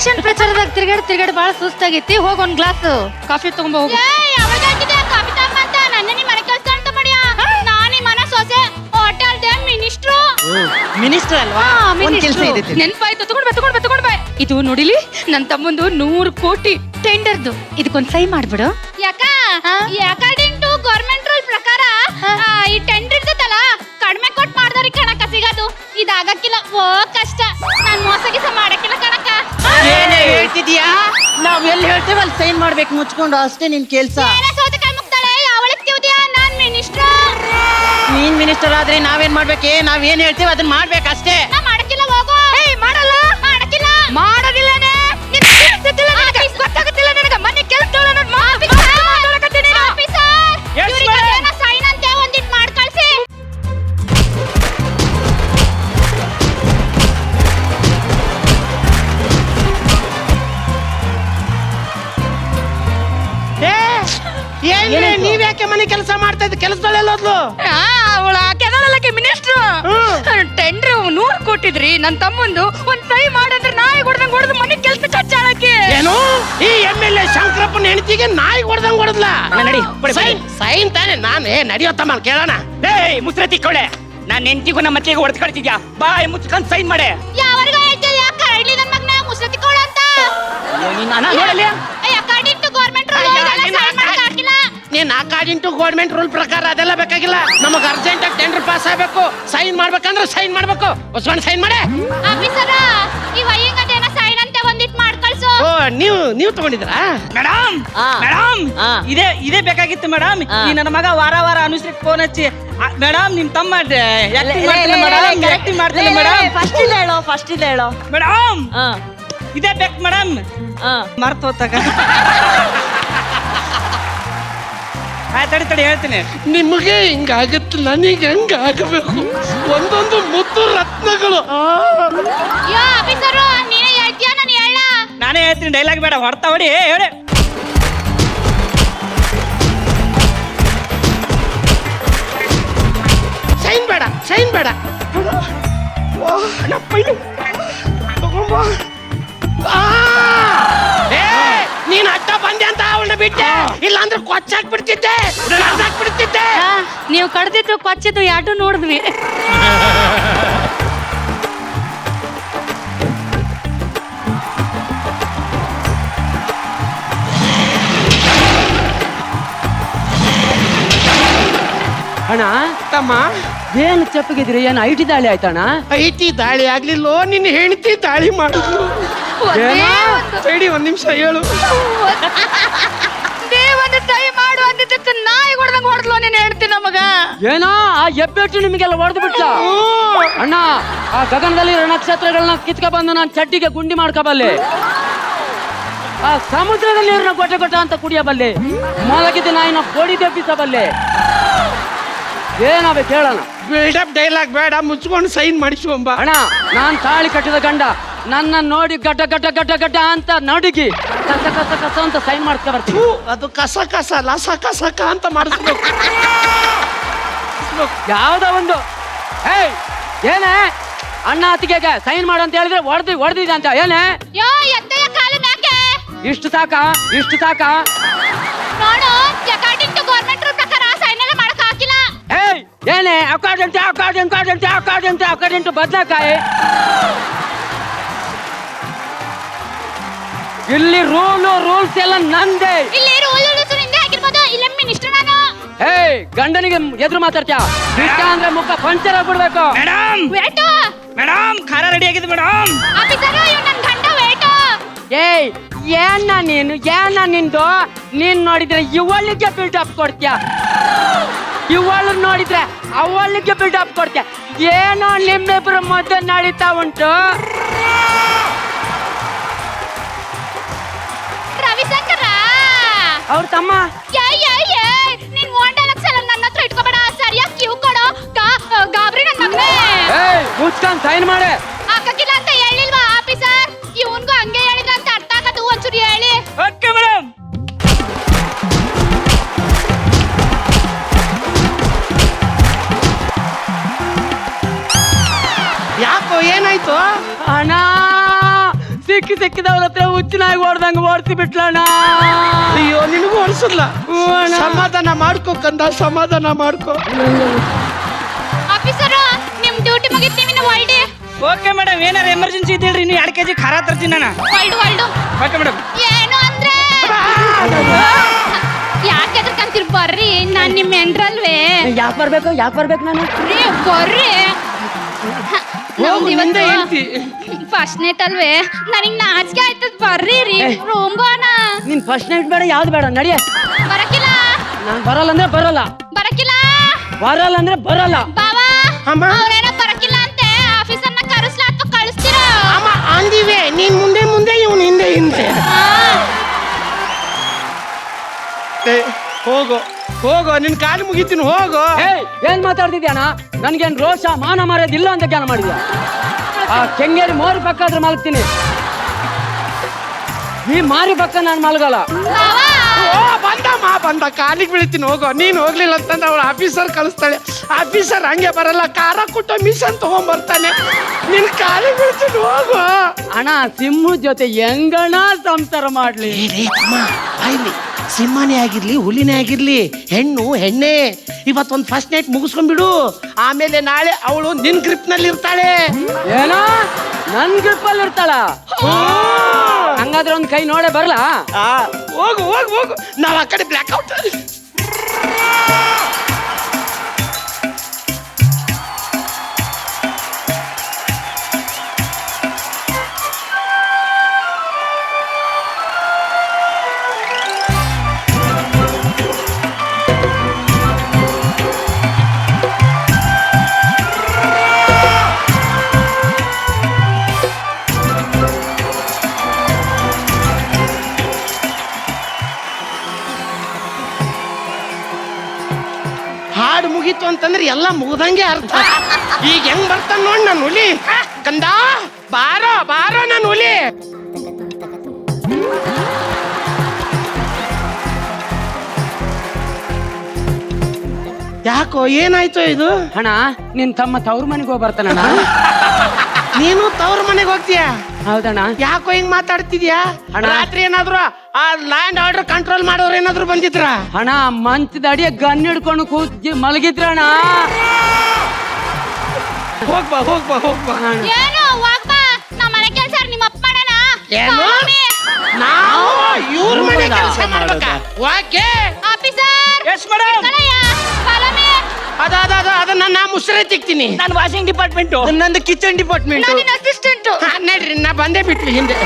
Election ಪ್ರಚಾರದಾಗ ತಿರ್ಗಾಡಿ ಬಹಳ ಸುಸ್ತಾಗೈತಿ. ಹೋಗ ಒಂದ್ ಗ್ಲಾಸ್ ಕಾಫಿ ತಗೊಂಬ ಹೋಗು. ಮಿನಿಸ್ಟರ್ ಅಲ್ವಾ? ನೆನ್ಪಾಯ್ತು. ತಗೊಂಡ್ ಬಾ. ಇದು ನೋಡಿಲಿ, ನನ್ ತಮ್ಮಂದು 100 ಕೋಟಿ ಟೆಂಡರ್ದು. ಇದಕ್ಕೊಂದ್ ಸೈ ಮಾಡ್ಬಿಡು. ಅಕಾರ್ಡಿಂಗ್ ಟು ಗವರ್ನಮೆಂಟ್ ರೂಲ್ ಪ್ರಕಾರ ಈ ಟೆಂಡರ್ ಇರ್ತೈತಲ್ಲ ಕಡಿಮೆ ಕೊಟ್ಟು ಮಾಡ್ದಾರಿ ಕಣಕ ಸಿಗೋದು. ಇದಾಗಕ್ಕಿಲ್ಲ. ಓ ಕಷ್ಟ. ನಾನ್ ಮೋಸಗಿಸ ಮಾಡಕ್ಕಿಲ್ಲ ಕಣಕ. ಏನೇ ಹೇಳ್ತಿದ್ಯಾ? ನಾವ್ ಎಲ್ಲಿ ಹೇಳ್ತೇವೆ ಅಲ್ಲಿ ಸೈನ್ ಮಾಡ್ಬೇಕು ಮುಚ್ಕೊಂಡು, ಅಷ್ಟೇ ನಿನ್ ಕೆಲ್ಸ. ಸೌತೆಕಾಯಿ ಮುಗ್ತಾಳೆ ಅವಳಿಸ್ತೀವ್ದ್ಯಾ? ನಾನ್ ಮಿನಿಸ್ಟರ್. ನೀನ್ ಮಿನಿಸ್ಟರ್ ಆದ್ರೆ ನಾವೇನ್ ಮಾಡ್ಬೇಕೆ? ನಾವ್ ಏನ್ ಹೇಳ್ತೇವೆ ಅದನ್ನ ಮಾಡ್ಬೇಕಷ್ಟೇ. ನಾ ಮಾಡಕ್ಕಿಲ್ಲ. ಹೋಗು. ಮಾಡಲ್ಲ. ಮಾಡಕ್ಕಿಲ್ಲ. ಮಾಡೋದಿಲ್ಲನೇ. ಗೊತ್ತಾಗುತ್ತಿಲ್ಲ ನನಗ. ಮನೆ ಕೆಲಸ ಸೈನ್ ಅಂತ ಒಂದಿಟ್ ಮಾಡ್ ಕಳ್ಸಿ. ನೀವ್ ಯಾಕೆ ಮನೆ ಕೆಲಸ ಮಾಡ್ತಾ ಇದ್ದ? ಕೆಲಸದಲ್ಲೆಲ್ಲೋದ್ಲು? ಅವಳ ಕೆದಲಕ್ಕೆ ಮಿನಿಸ್ಟ್ರು ಟೆಂಡರ್ 100 ಕೊಟ್ಟಿದ್ರಿ. ನನ್ ತಮ್ಮಂದು ಒಂದ್ ಸೈ ಮಾಡಂದ್ರೆ ನಾಯಿ ಹೊಡೆದು ಮನೆ ಕೆಲಸ ಚಚ್ಚಾಳಕ್ಕೆ. ಏನು ಈ MLA ಶಂಕರಪ್ಪನ ಹೆಂಡತಿಗೆ ನಾಯಿ ಹೊಡೆದಂಗ್ ನಡಿ ಸೈನ್ ತಾನೆ. ನಾನೇ ನಡಿಯೋತ್ತಮ್ಮ ಕೇಳೋಣ. ಮುಸ್ರತಿ ಕೊಳೆ, ನಾನ್ ಹೆಂಡತಿಗೂ ನಮ್ಮ ಮತ್ತಿಗೆ ಹೊಡೆದ್ ಕಳ್ತಿದ್ಯಾ? ಬಾಯ್ ಮುಚ್ಕೊಂಡ್ ಸೈನ್ ಮಾಡೆ. ಯಾವರ್ಗ ಹೇಳ್ತಿದ್ಯಾ? ಯಾಕ ಇಡ್ಲಿ ನನ್ ಮಗನ ಮುಸ್ರತಿ ಕೊಡ ಅಂತ. According to government rule sign ಮಾಡಕ್ ಆಗಿಲ್ಲ. ನೀನ್ ಅಕಾರ್ಡಿಂಗ್ ಟು ಗವರ್ನಮೆಂಟ್ ರೂಲ್ ಪ್ರಕಾರ ಅದೆಲ್ಲ ಬೇಕಾಗಿಲ್ಲ. ನಮಗ್ ಅರ್ಜೆಂಟ್ ಆಗಿ ಟೆಂಡರ್ ಪಾಸ್ ಆಗ್ಬೇಕು. ಸೈನ್ ಮಾಡ್ಬೇಕಂದ್ರೆ ಸೈನ್ ಮಾಡ್ಬೇಕು. ಹೊಸ್ಕೊಂಡು ಸೈನ್ ಮಾಡೆ. ಆಫೀಸರ ಈ ವಯ್ಯಂಗದೇನ ಸೈನ್ ಅಂತ ಒಂದಿಟ್ ಮಾಡ್ ಕಳ್ಸು. ಓ ನೀವು ತಗೊಂಡಿದ್ರಾ? ಮೇಡಮ್ ಇದೇ ಬೇಕಾಗಿತ್ತು ಮೇಡಮ್. ಈ ನನ್ನ ಮಗ ವಾರ ಅನುಶ್ರೀ ಫೋನ್ ಹಚ್ಚಿ ಮೇಡಮ್ ನಿಮ್ ತಮ್ಮ ಆಕ್ಟಿಂಗ್ ಮಾಡ್ತಾನೆ ಮೇಡಮ್. ಫಸ್ಟ್ ಇಲ್ಲ ಹೇಳೋ ಮೇಡಮ್ ಇದೇ ಬೇಕು ಮೇಡಮ್. ಮರ್ತು ಹೋತಾಗ ತಡಿ ಹೇಳ್ತೀನಿ. ನಿಮಗೆ ಹಿಂಗಾಗತ್ತೆ, ನನಗೆ ಹೆಂಗ ಆಗಬೇಕು? ಒಂದೊಂದು ಮುತ್ತು ರತ್ನಗಳು. ಯೋ ಆಫೀಸರು ನೀನೇ ಹೇಳ್ತೀಯಾ? ನಾನು ಹೇಳ? ನಾನೇ ಹೇಳ್ತೀನಿ. ಡೈಲಾಗ್ ಬೇಡ, ಹೊಡ್ತಾ ಹೊಡಿ. ಹೇಳಿ. ಸೈನ್ ಬೇಡ. ನೀನ್ ಅಡ್ಡ ಬಂದೆ ಅಂತ ಅವಳನ್ನ ಬಿಟ್ಟೆ. ಇಲ್ಲಾಂದ್ರೆ ಕೊಚ್ಚಾಕ್ಬಿಡ್ತಿದ್ದೆ. ನೀವು ಕಡ್ದಿದ್ದು ಕೊಚ್ಚಿದ್ದು ಯಾಟು ನೋಡಿದ್ವಿ. ಅಣ್ಣ ತಮ್ಮ ಏನು ಚಪ್ಪಗಿದ್ರಿ? ಏನು ಐಟಿ ದಾಳಿ ಆಯ್ತಣ್ಣ? ಐಟಿ ದಾಳಿ ಆಗ್ಲಿಲ್ಲೋ, ನಿನ್ನ ಹೆಂಡತಿ ದಾಳಿ ಮಾಡಿದ್ಲು. ಸೈಡಿ ಒಂದ್ ನಿಮಿಷ ಹೇಳು. ಒಂದು ಸೈ ಮಾಡು ಅಂದಿದ್ದಕ್ಕೆ ನಾಯಿ ಹೊಡೆದಂಗ್ ಹೊಡೆದ್ಲು. ನೀನ್ ಹೇಳ್ತೀನಿ ನಮಗ ಏನೋ ಆ ಎಬ್ಬೆಟ್ಟು ನಿಮಗೆಲ್ಲ ಹೊಡೆದು ಬಿಟ್ಟ ಅಣ್ಣ. ಆ ಗಗನದಲ್ಲಿ ನಕ್ಷತ್ರಗಳನ್ನ ಕಿತ್ಕ ಬಂದು ನಾನು ಚಡ್ಡಿಗೆ ಗುಂಡಿ ಮಾಡ್ಕೋಬಲ್ಲೆ. ಆ ಸಮುದ್ರದ ನೀರನ್ನ ಗೊಟ್ಟ ಅಂತ ಕುಡಿಯಬಲ್ಲೆ. ಮಲಗಿದ ನಾಯಿನ ಬೋಡಿ ದೆಬ್ಬಿಸಬಲ್ಲೆ. ಏನಾವೆ ಕೇಳೋಣ. ಬಿಲ್ಡಪ್ ಡೈಲಾಗ್ ಬೇಡ, ಮುಚ್ಕೊಂಡು ಸೈನ್ ಮಾಡಿಸುವಂಬ. ಅಣ್ಣ ನಾನ್ ತಾಳಿ ಕಟ್ಟಿದ ಗಂಡ ನನ್ನ ನೋಡಿ ಗಡ್ಡ ಅಂತ ನಡುಗಿ ಕಸ ಅಂತ ಸೈನ್ ಮಾಡ್ಕೊ ಬರ್ತೀನಿ. ಅದು ಕಸ ಲಸ ಅಂತ ಮಾಡಿಸ್ಬೇಕು. ಯಾವ್ದೋ ಒಂದು ಏನೇ ಅಣ್ಣ ಅತ್ತಿಗೆಗೆ ಸೈನ್ ಮಾಡು ಅಂತ ಹೇಳಿದ್ರೆ ಹೊಡೆದಿದೆ ಅಂತ ಏನೇ? ಯೋ ಎತ್ತೆಯ ಕಾಲು ಮ್ಯಾಕೆ. ಇಷ್ಟು ಸಾಕ ನೋಡು, ಅಕಾರ್ಡಿಂಗ್ ಟು ಗವರ್ನಮೆಂಟ್ ರೂಲ್ ಪ್ರಕಾರ ಸೈನ್ ಎಲ್ಲ ಮಾಡಕ್ ಆಗಿಲ್ಲ. ಏನೇ ಅಕಾರ್ಡೆಂಟ್ ಬದಲಾಕಾಯಿ. ಇಲ್ಲಿ ರೂಲ್ಸ್ ಎಲ್ಲ ನಂದೇ. ಇಲ್ಲಿ ರೂಲ್ಸ್ ನಿಂದೆ ಆಗಿರ್ಬೋದು. ಇಲ್ಲ ಮಿನಿಸ್ಟರ್ ನಾನು. ಗಂಡನಿಗೆ ಎದುರು ಮಾತಾಡ್ತೀಯ? ಅಂದ್ರೆ ಮುಖ ಪಂಚರ್ ಆಗ್ಬಿಡ್ಬೇಕು. ಮೇಡಮ್ ಖಾರ ರೆಡಿ ಆಗಿದೆ ಮೇಡಮ್. ಆಫೀಸರ್ ಇವ್ ನನ್ ಗಂಡ ವೇಟ್. ಏನ ನಿಂದು? ನೀನ್ ನೋಡಿದ್ರೆ ಇವಳಿಗೆ ಬಿಲ್ಡಪ್ ಕೊಡ್ತೀಯ, ಇವಳು ನೋಡಿದ್ರೆ ಅವಳಿಗೆ ಬಿಲ್ಡಪ್ ಕೊಡ್ತೀಯ. ಏನೋ ನಿಮ್ಮಿಬ್ರು ಮಧ್ಯೆ ನಡೀತಾ ಉಂಟು. ರವಿಶಂಕರ ಅವ್ರ ತಮ್ಮ. ನೀನ್ 1 ಲಕ್ಷ ನನ್ನ ಹತ್ರ ಇಟ್ಕೋಬೇಡ. ಸರಿಯಾಗಿ ಕ್ಯೂ ಕೊಡೋ. ಗಾಬರಿ ನನ್ ಮಗನೇ. ಮುಚ್ಕೊಂಡ್ ಸೈನ್ ಮಾಡೆ. ಹಾಕಿಲ್ಲ ಅಂತ ಹೇಳಿಲ್ವಾ ಆಫೀಸರ್? ಇವನ್ಗೂ ಹಂಗೆ ಹೇಳಿದ್ರ ಅಂತ ಅರ್ಥ ಆಗದು. ಒಂಚೂರು ಹೇಳಿ. Okay madam. ಯಾಕೋ ಏನಾಯ್ತು? ಅಣ್ಣ ಸಿಕ್ಕಿದವ್ರ ಹತ್ರ ಹುಚ್ಚಿನಾಗಿ ಓಡ್ದಂಗ ಓಡ್ಸಿ ಬಿಟ್ಲಣ್ಣ. ಅಯ್ಯೋ ನಿನಗೂ ಅನ್ಸಲ್ಲ. ಸಮಾಧಾನ ಮಾಡ್ಕೋ ಕಂದ, ಸಮಾಧಾನ ಮಾಡ್ಕೋ. ಆಫೀಸರ್ ನಿಮ್ ಡ್ಯೂಟಿ ಮುಗಿತೀವಿ ನಾವು ಹೊಲ್ಡಿ. ಓಕೆ ಮೇಡಮ್, ಏನಾರ ಎಮರ್ಜೆನ್ಸಿ ಇದ್ದಿಲ್ರಿ ನೀವು 2 kg ಖಾರ ತರ್ತೀನಿ ನಾನು. ಹೊಲ್ಡು ಓಕೆ ಮೇಡಮ್. ಏನು ಅಂದ್ರೆ ಯಾಕೆ ಎದ್ರಕಂತೀರಿ ಬರ್ರಿ, ನಾನ್ ನಿಮ್ ಎಂಡ್ರಲ್ವೇ. ಯಾಕೆ ಬರ್ಬೇಕು ನಾನು? ರೀ ಬರ್ರಿ. ಮುಂದೆ ಹೇಳ್ತಿ. ಫಸ್ಟ್ ನೈಟ್ ಅಲ್ವೇ, ನನಗ್ ನಾಚಿಕೆ ಆಯ್ತದ. ಬರ್ರಿ ರೀ ರೂಮ್ಗೋಣ. ನಿನ್ ಫಸ್ಟ್ ನೈಟ್ ಬೇಡ, ಯಾವ್ದು ಬೇಡ, ನಡಿಯ. ಬರಕಿಲ್ಲ ನಾನ್ ಬರಲ್ಲ ಅಂದ್ರೆ ಬರಲ್ಲ, ಬರಕಿಲ್ಲ ಬರಲ್ಲ ಅಂದ್ರೆ ಬರಲ್ಲ. ಬಾವಾ ಅಮ್ಮ. ಅವ್ರೇನೋ ಬರಕಿಲ್ಲ ಅಂತೆ, ಆಫೀಸರ್ನ ಕರೆಸ್ಲಾ ಅಥವಾ ಕಳಿಸ್ತೀರಾ? ಅಮ್ಮ ಅಂದಿವೆ, ನೀನ್ ಮುಂದೆ ಮುಂದೆ, ಇವನು ಹಿಂದೆ ಹಿಂದೆ. ಹೋಗೋ ಹೋಗೋ, ನಿನ್ ಕಾಲು ಮುಗಿತೀನಿ, ಹೋಗೋ. ಏನ್ ಮಾತಾಡ್ತಿದ್ಯಾಣ? ನನ್ಗೇನ್ ರೋಷ ಮಾನ ಮರ್ಯಾದಿಲ್ಲ ಅಂತ ಜ್ಞಾನ ಮಾಡಿದ್ಯಾ? ಆ ಕೆಂಗೇರಿ ಮೋರಿ ಪಕ್ಕ ಆದ್ರೆ ಮಲಗ್ತೀನಿ, ಈ ಮಾರಿ ಪಕ್ಕ ನಾನು ಮಲಗಲ್ಲ. ಬಂದ ಕಾಲಿಗೆ ಬೀಳ್ತೀನಿ, ಹೋಗೋ. ನೀನ್ ಹೋಗ್ಲಿಲ್ಲ ಅಂತಂದ್ರೆ ಅವಳು ಆಫೀಸರ್ ಕಳಿಸ್ತಾಳೆ. ಆಫೀಸರ್ ಹಂಗೆ ಬರಲ್ಲ, ಖಾರ ಕೊಟ್ಟು ಮಿಷನ್ ತಗೊಂಡ್ಬರ್ತಾನೆ. ನಿನ್ ಕಾಲಿಗೆ ಬೀಳ್ತೀನಿ, ಹೋಗೋ. ಅಣ್ಣ ಸಿಂಹದ ಜೊತೆ ಹೆಂಗಣ ಸಂಸಾರ ಮಾಡ್ಲಿ? ಬಾಯ್ಲಿ, ಸಿಂಹನೇ ಆಗಿರ್ಲಿ ಹುಲಿನೇ ಆಗಿರ್ಲಿ, ಹೆಣ್ಣು ಹೆಣ್ಣೆ. ಇವತ್ತೊಂದು ಫಸ್ಟ್ ನೈಟ್ ಮುಗಿಸ್ಕೊಂಡ್ಬಿಡು, ಆಮೇಲೆ ನಾಳೆ ಅವಳು ನಿನ್ ಗ್ರಿಪ್ ನಲ್ಲಿ ಇರ್ತಾಳೆ. ಏನೋ ನನ್ ಗ್ರಿಪ್ಪಲ್ಲಿ ಇರ್ತಾಳ? ಹಂಗಾದ್ರೆ ಒಂದ್ ಕೈ ನೋಡೇ ಬರ್ಲಾ? ಹೋಗು ಹೋಗು ಹೋಗು, ನಾವ್ ಆ ಕಡೆ ಬ್ಲ್ಯಾಕ್ ಔಟ್. ಹಾಡು ಮುಗೀತು ಅಂತಂದ್ರೆ ಎಲ್ಲ ಮುಗ್ದಂಗೆ ಅರ್ಥ. ಈಗ ಹೆಂಗ್ ಬರ್ತಾನ ನೋಡ್ ನಾನು ಹುಲಿ. ಕಂದ ಬಾರೋ ಬಾರೋ ನಾನು ಹುಲಿ. ಯಾಕೋ ಏನಾಯ್ತು ಇದು? ಅಣ್ಣ ನಿನ್ ತಮ್ಮ ತವ್ರ ಮನೆಗೆ ಹೋಗಿ ಬರ್ತಾನಣ್ಣ. ನೀನು ತವ್ರ ಮನೆಗೆ ಹೋಗ್ತೀಯ? ಹೌದಣ್ಣ. ಯಾಕೋ ಹಿಂಗ್ ಮಾತಾಡ್ತಿದ್ಯಾ? ಅಣ್ಣ. ರಾತ್ರಿ ಏನಾದ್ರು ಆ ಲ್ಯಾಂಡ್ ಆರ್ಡರ್ ಕಂಟ್ರೋಲ್ ಮಾಡೋರು ಏನಾದ್ರು ಬಂದಿದ್ರ? ಅಣ್ಣ ಮಂಚದ ಅಡಿಯ ಗನ್ ಹಿಡ್ಕೊಂಡು ಕೂತಿ ಮಲಗಿದ್ರಣ್ಣ. ಹೋಗ್ಬಾ ಹೋಗ್ಬಾ ಹೋಗ್ಬಾ. ಏನು ಹೋಗ್ಬಾ, ನಾ ಮನೆ ಕೆಲ್ಸ ನಿಮ್ಮ ಅಪ್ಪ ಮಾಡೋಣ. ಏನು? ನಾವು ಇವ್ರ ಮನೆ ಕೆಲಸ ಮಾಡ್ಬೇಕಾ? Okay officer yes madam. ಕಣಯ್ಯ, follow me. ಅದನ್ನ ನಾ ಮುಸ್ರೆ ತಿಕ್ತೀನಿ. ನಾನು ವಾಷಿಂಗ್ ಡಿಪಾರ್ಟ್ಮೆಂಟ್. ನಂದು ಕಿಚನ್ ಡಿಪಾರ್ಟ್ಮೆಂಟ್. ನಾನು ಅಸಿಸ್ಟೆಂಟ್. ನಡ್ರಿ, ನಾ ಬಂದೇ ಬಿಟ್ವಿ ಹಿಂದೆ.